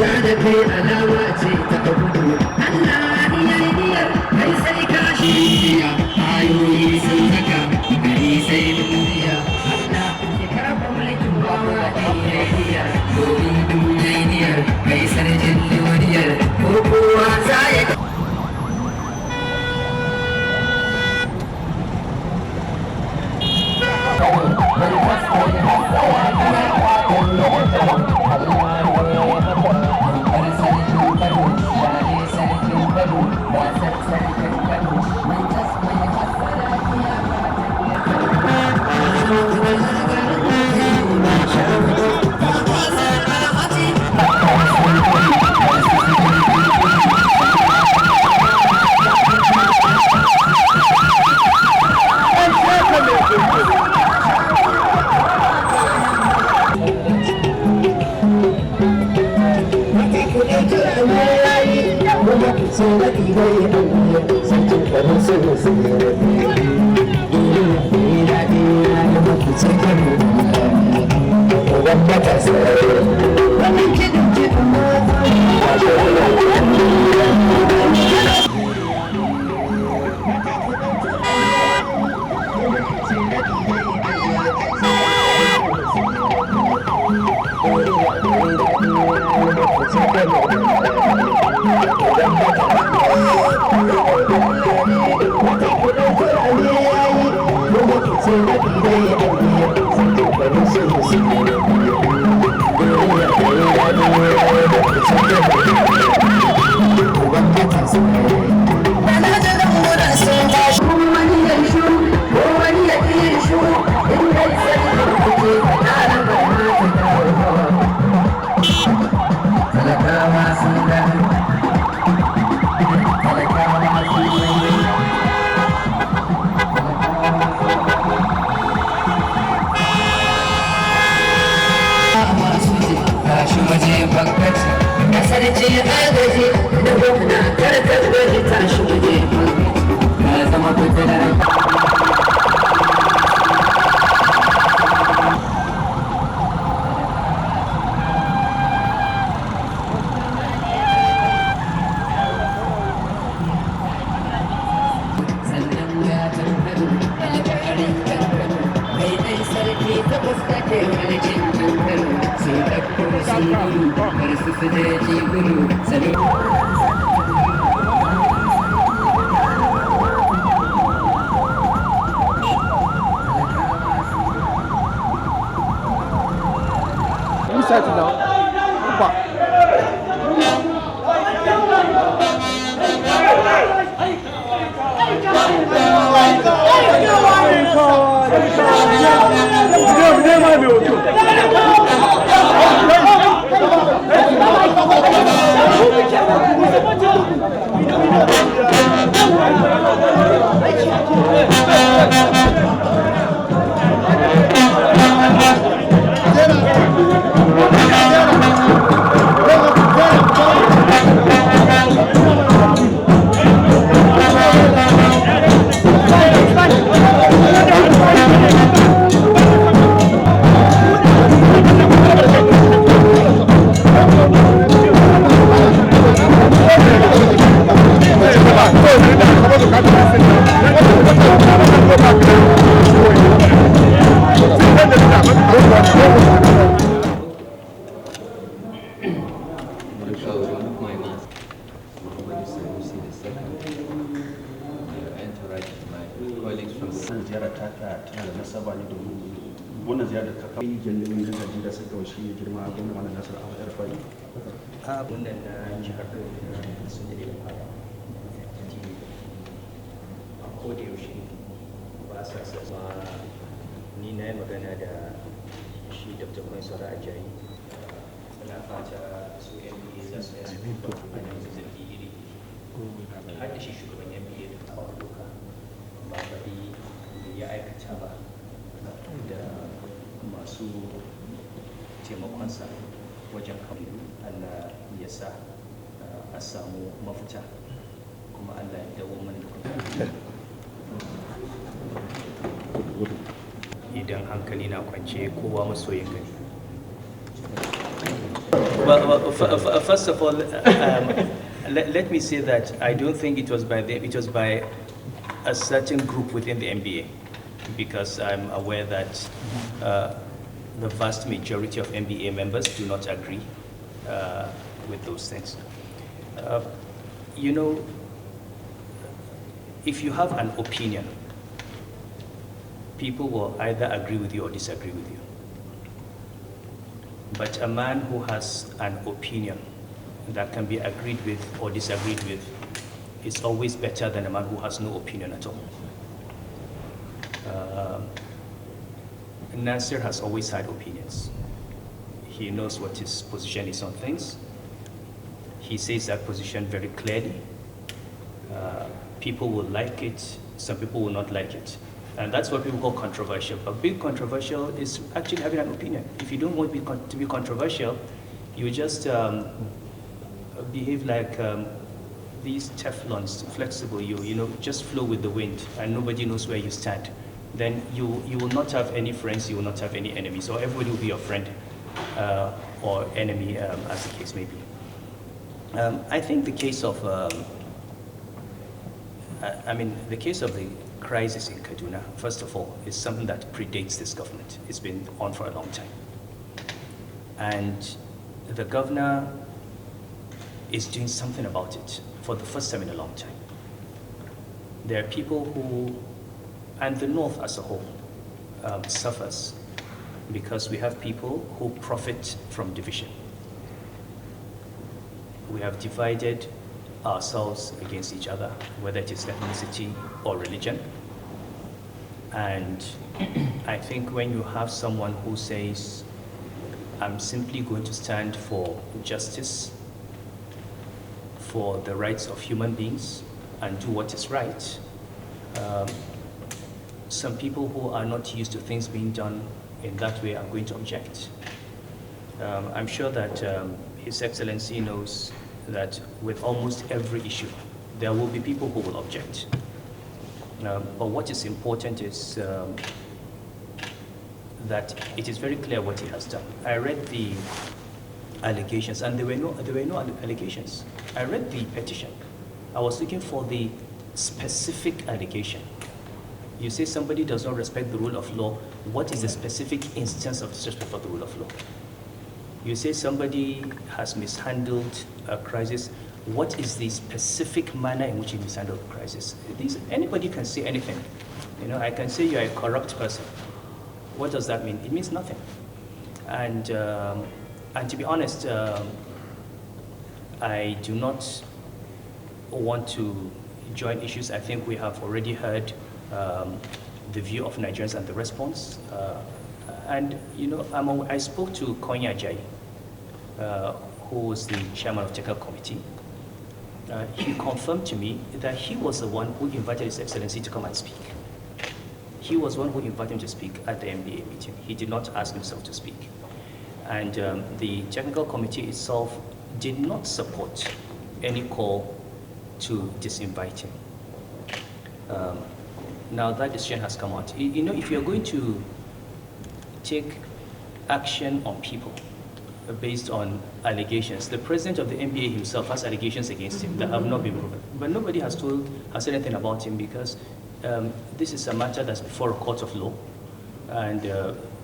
da kai alama ce ta gudu Allah ya yi niyyar kai sai ka shirya ayoyi sun saka gari sai duniya Allah ya karɓa mulkin bawa da yayyar domin duniyar kai sarjin duniyar ko kowa za ya wajen kamar Allah ya sa a samu mafita kuma Allah ya dawo mana da idan hankali na kwance kowa masoyin gani First of all, let me say that I don't think it was by them, it was by a certain group within the MBA, because I'm aware that the vast majority of MBA members do not agree with those things. You know, if you have an opinion, people will either agree with you or disagree with you. But a man who has an opinion that can be agreed with or disagreed with is always better than a man who has no opinion at all. Nasser has always had opinions. He knows what his position is on things. He says that position very clearly. People will like it, some people will not like it. And that's what people call controversial. But being controversial is actually having an opinion. If you don't want to be controversial, you just behave like these Teflons, flexible, you know, just flow with the wind and nobody knows where you stand. Then you will not have any friends, you will not have any enemies, or everybody will be your friend or enemy, as the case may be. I think the case of, the case of the crisis in Kaduna, first of all, is something that predates this government. It's been on for a long time. And the governor is doing something about it for the first time in a long time. There are people who, and the North as a whole, suffers because we have people who profit from division. We have divided ourselves against each other, whether it is ethnicity or religion. And I think when you have someone who says, I'm simply going to stand for justice, for the rights of human beings, and do what is right, some people who are not used to things being done in that way are going to object. I'm sure that His Excellency knows that with almost every issue, there will be people who will object. But what is important is that it is very clear what he has done. I read the allegations, and there were no allegations. I read the petition. I was looking for the specific allegation. You say somebody does not respect the rule of law. What is the specific instance of disrespect for the rule of law? You say somebody has mishandled a crisis. What is the specific manner in which he mishandled the crisis? Anybody can say anything. You know, I can say you're a corrupt person. What does that mean? It means nothing. And to be honest, I do not want to join issues. I think we have already heard the view of Nigerians and the response. And you know, I spoke to Konya Jai, who was the chairman of the technical committee. He confirmed to me that he was the one who invited His Excellency to come and speak. He was one who invited him to speak at the MBA meeting. He did not ask himself to speak. And the technical committee itself did not support any call to disinvite him. Now that decision has come out. You know, if you're going to take action on people based on allegations, the president of the MBA himself has allegations against him that have not been proven. But nobody has said anything about him because this is a matter that's before a court of law, and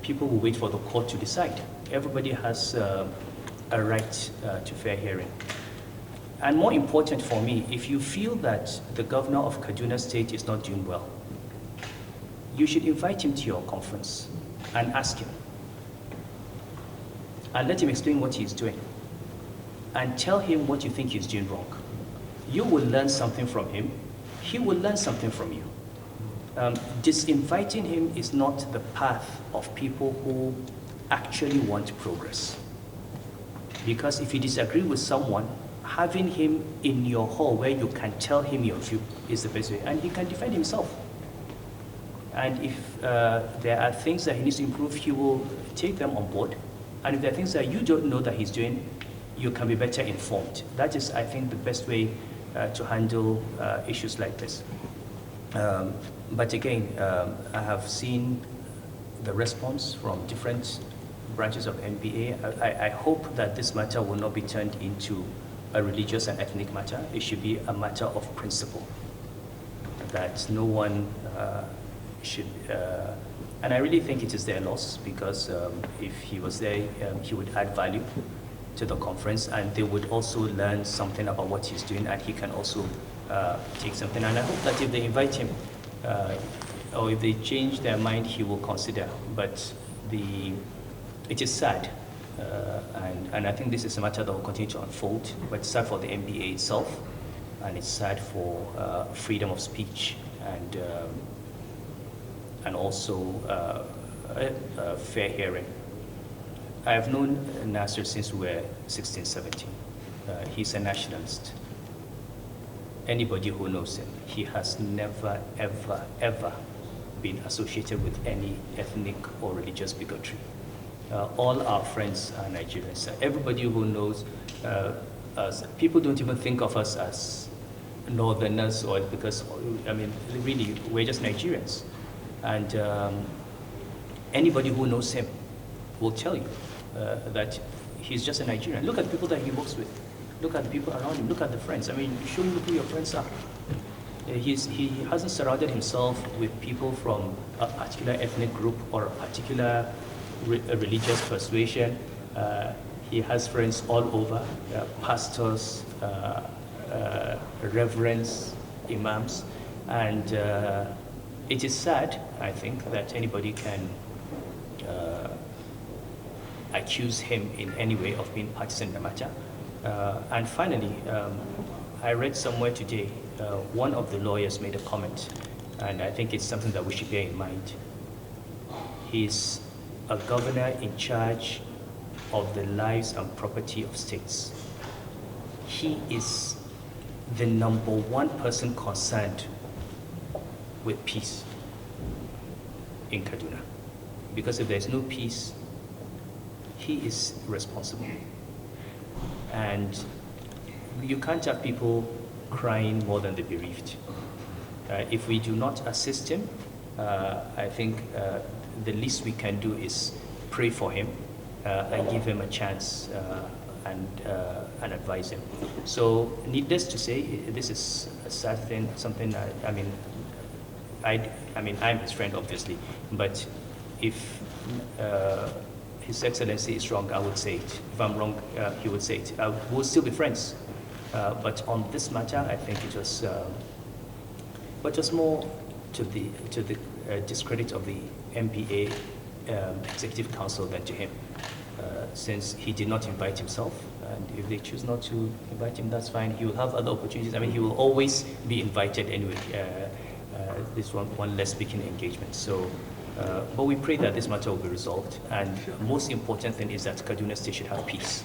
people will wait for the court to decide. Everybody has a right to fair hearing. And more important for me, if you feel that the governor of Kaduna State is not doing well, you should invite him to your conference and ask him. And let him explain what he's doing. And tell him what you think he's doing wrong. You will learn something from him. He will learn something from you. Disinviting him is not the path of people who actually want progress. Because if you disagree with someone, having him in your hall where you can tell him your view is the best way, and he can defend himself. And if there are things that he needs to improve, he will take them on board. And if there are things that you don't know that he's doing, you can be better informed. That is, I think, the best way to handle issues like this. But again, I have seen the response from different branches of MPA. I hope that this matter will not be turned into a religious and ethnic matter. It should be a matter of principle, that no one should, and I really think it is their loss, because if he was there, he would add value to the conference, and they would also learn something about what he's doing, and he can also take something. And I hope that if they invite him, or if they change their mind, he will consider. But it is sad, and I think this is a matter that will continue to unfold, but it's sad for the MPA itself, and it's sad for freedom of speech, and also fair hearing. I have known Nasser since we were 16, 17. He's a nationalist. Anybody who knows him, he has never, ever, ever been associated with any ethnic or religious bigotry. All our friends are Nigerians. Everybody who knows us, people don't even think of us as northerners, or because, I mean, really, we're just Nigerians. And anybody who knows him will tell you that he's just a Nigerian. Look at the people that he works with. Look at the people around him. Look at the friends. I mean, show me who your friends are. He hasn't surrounded himself with people from a particular ethnic group or a particular religious persuasion. He has friends all over, pastors, reverends, imams, and it is sad, I think, that anybody can accuse him in any way of being partisan in the matter. And finally, I read somewhere today, one of the lawyers made a comment, and I think it's something that we should bear in mind. He's a governor in charge of the lives and property of states. He is the #1 person concerned with peace in Kaduna. Because if there's no peace, he is responsible. And you can't have people crying more than the bereaved. If we do not assist him, I think the least we can do is pray for him and give him a chance and advise him. So needless to say, this is a sad thing, something I mean, I'm his friend, obviously, but if His Excellency is wrong, I would say it. If I'm wrong, he would say it. We'll still be friends. But on this matter, I think it was, but just more to the discredit of the MPA Executive Council than to him, since he did not invite himself. And if they choose not to invite him, that's fine. He will have other opportunities. I mean, he will always be invited anyway. This one less speaking engagement. So, but we pray that this matter will be resolved. And most important thing is that Kaduna State should have peace.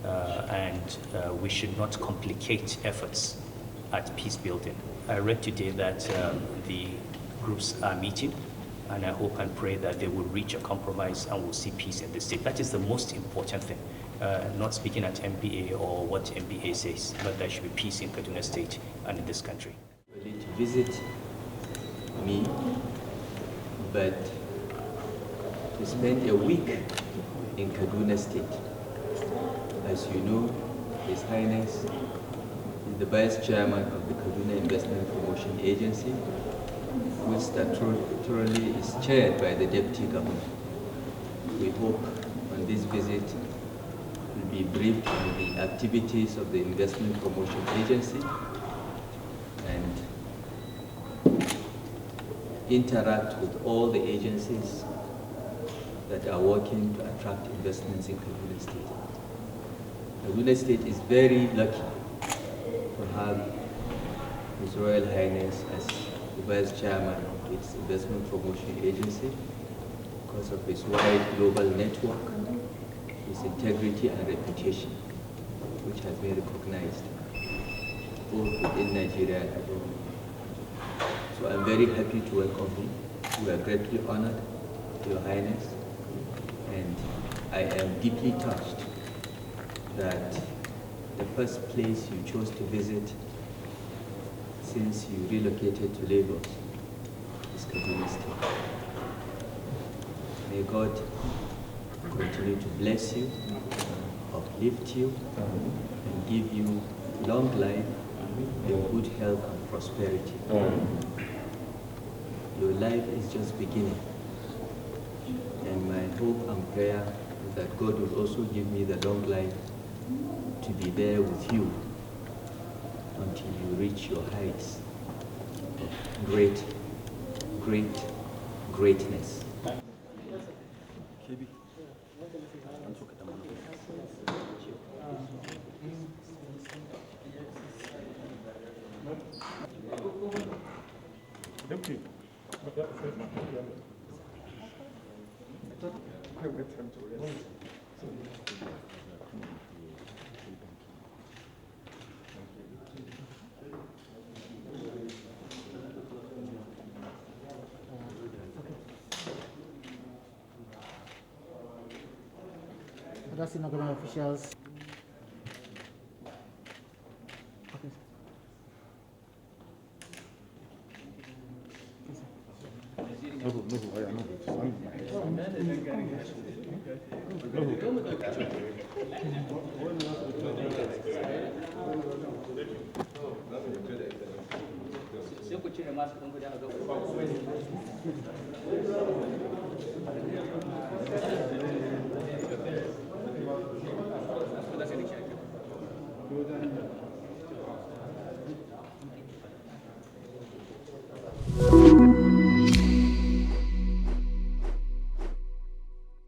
And we should not complicate efforts at peace building. I read today that the groups are meeting, and I hope and pray that they will reach a compromise and we'll see peace in the state. That is the most important thing. Not speaking at MPA or what MPA says, but there should be peace in Kaduna State and in this country. To visit me, but to spend a week in Kaduna State. As you know, His Highness is the Vice Chairman of the Kaduna Investment Promotion Agency, which statutorily is chaired by the Deputy Governor. We hope on this visit will be briefed on the activities of the Investment Promotion Agency and interact with all the agencies that are working to attract investments in Kaduna State. Kaduna State is very lucky to have His Royal Highness as the Vice Chairman of its Investment Promotion Agency because of his wide global network, his integrity and reputation, which has been recognized both within Nigeria and abroad. So I'm very happy to welcome him. We are greatly honored, Your Highness, and I am deeply touched that the first place you chose to visit since you relocated to Lagos is Kaduna State. May God continue to bless you, uplift you, and give you long life and good health and prosperity. Your life is just beginning. And my hope and prayer is that God will also give me the long life to be there with you until you reach your heights of greatness. Addressing government officials. Okay.